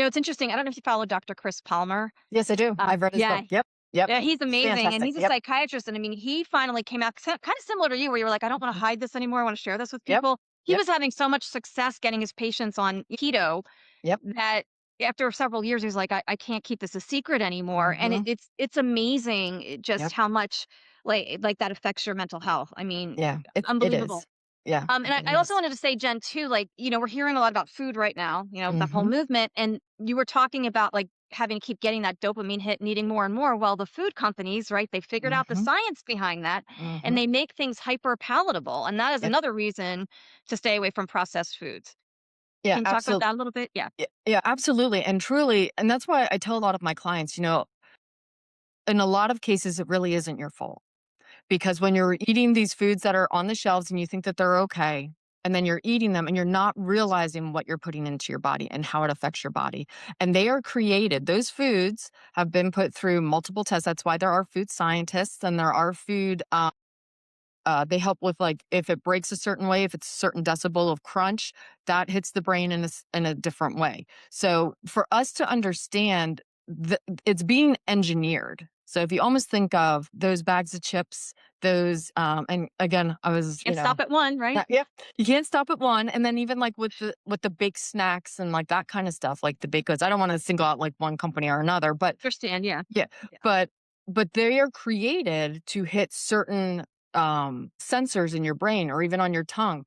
And it's interesting. I don't know if you follow Dr. Chris Palmer. Yes, I do. I've read his Yeah, book. Yep. Yep. yeah, he's It's amazing, and fantastic. he's a Yep. psychiatrist, and I mean, he finally came out kind of similar to you, where you were like, "I don't wanna Mhm. hide this anymore, I wanna share this with Yep. people." He Yep. was having so much success getting his patients on keto Yep. that after several years, he's like, "I can't keep this a secret anymore," and Mhm. it's amazing just Yep. how much, like, that affects your mental health. I mean, Yeah. It unbelievable. is. Yeah, And I it I also is. wanted to say, Jen, too, like, we're hearing a lot about food right now, that whole Mhm. movement. And you were talking about like having to keep getting that dopamine hit, needing more and more. Well, the food companies, right? They figured out the Mhm. science behind that and Mhm. they make things hyper palatable. And that is Yep. another reason to stay away from processed foods. Yeah, Can you talk about absolutely. that a little bit? Yeah. Yeah, yeah, absolutely. And truly, and that's why I tell a lot of my clients, in a lot of cases, it really isn't your fault. Because when you're eating these foods that are on the shelves and you think that they're okay, and then you're eating them and you're not realizing what you're putting into your body and how it affects your body. And they are created, those foods have been put through multiple tests. That's why there are food scientists and there are they help with like if it breaks a certain way, if it's a certain decibel of crunch, that hits the brain in a different way. So for us to understand it's being engineered. So if you almost think of those bags of chips, those and again, I was, And stop at one, right? yeah, you can't stop at one. And then even like with the baked snacks and like that kind of stuff, like the baked goods. I don't want to single out like one company or another, but Understand. Yeah. yeah, Yeah. but they are created to hit certain, sensors in your brain or even on your tongue.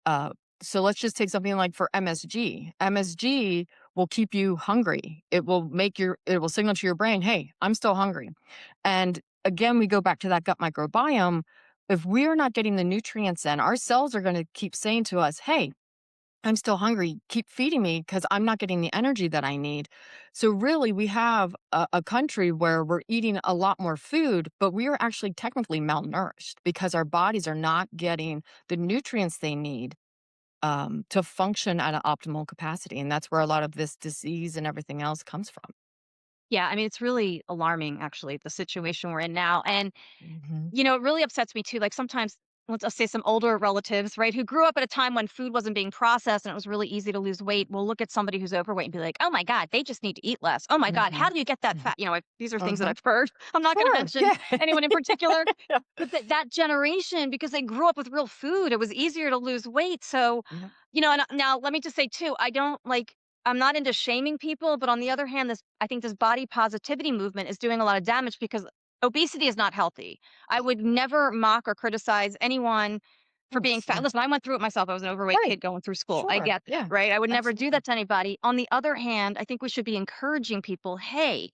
Uh, so let's just take something like for MSG. MSG will keep you hungry. It will signal to your brain, "Hey, I'm still hungry." And again, we go back to that gut microbiome. If we're not getting the nutrients in, our cells are gonna keep saying to us, "Hey, I'm still hungry. Keep feeding me because I'm not getting the energy that I need." So, really, we have a country where we're eating a lot more food, but we are actually technically malnourished because our bodies are not getting the nutrients they need to function at an optimal capacity. And that's where a lot of this disease and everything else comes from. Yeah. I mean, it's really alarming, actually, the situation we're in now. And Hmm. it really upsets me too. Like sometimes, let's say some older relatives, right, who grew up at a time when food wasn't being processed and it was really easy to lose weight. We'll look at somebody who's overweight and be like, "Oh my God, they just need to eat less. Oh my God, Hmm. how do you get that Hmm. fat?" These are things that Hmm. I've heard. I'm not going to Sure. mention Yeah. anyone in particular, Yeah. but that generation, because they grew up with real food, it was easier to lose weight. So, Yeah. and now let me just say too, I'm not into shaming people, but on the other hand, I think this body positivity movement is doing a lot of damage because obesity is not healthy. I would never mock or criticize anyone Of for being course. fat. Yeah. Listen, I went through it myself. I was an overweight Right. kid going through school. I Sure. get that, Yeah. right? I would never do Absolutely. that to anybody. On the other hand, I think we should be encouraging people, hey,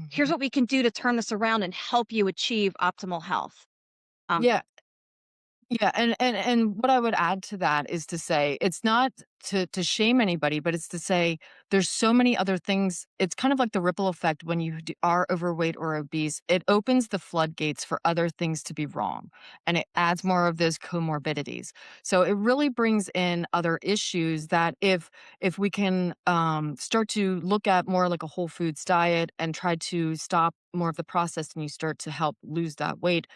here's Hmm. what we can do to turn this around and help you achieve optimal health. Um, Yeah. Yeah, and what I would add to that is to say it's not to shame anybody, but it's to say there's so many other things. It's kind of like the ripple effect when are overweight or obese. It opens the floodgates for other things to be wrong, and it adds more of those comorbidities. So it really brings in other issues that if we can start to look at more like a whole foods diet and try to stop more of the processed, and you start to help lose that weight,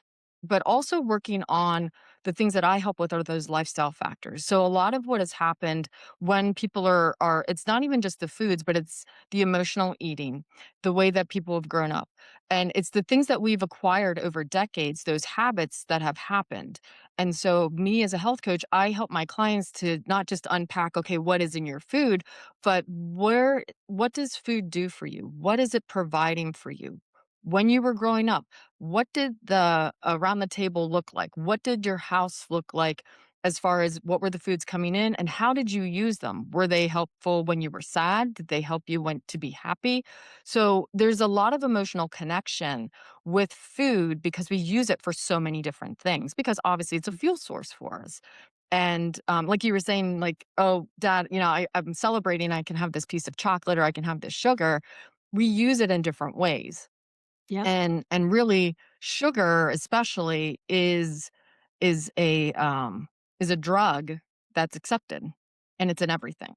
but also working on the things that I help with are those lifestyle factors. So a lot of what has happened when people are it's not even just the foods, but it's the emotional eating, the way that people have grown up. And it's the things that we've acquired over decades, those habits that have happened. And so me as a health coach, I help my clients to not just unpack, okay, what is in your food, but what does food do for you? What is it providing for you? When you were growing up, what did the around the table look like? What did your house look like as far as what were the foods coming in and how did you use them? Were they helpful when you were sad? Did they help you when to be happy? So there's a lot of emotional connection with food because we use it for so many different things because obviously it's a fuel source for us. And like you were saying, like, oh, dad, I'm celebrating. I can have this piece of chocolate or I can have this sugar. We use it in different ways, yep. and really sugar especially is a is a drug that's accepted, and it's in everything.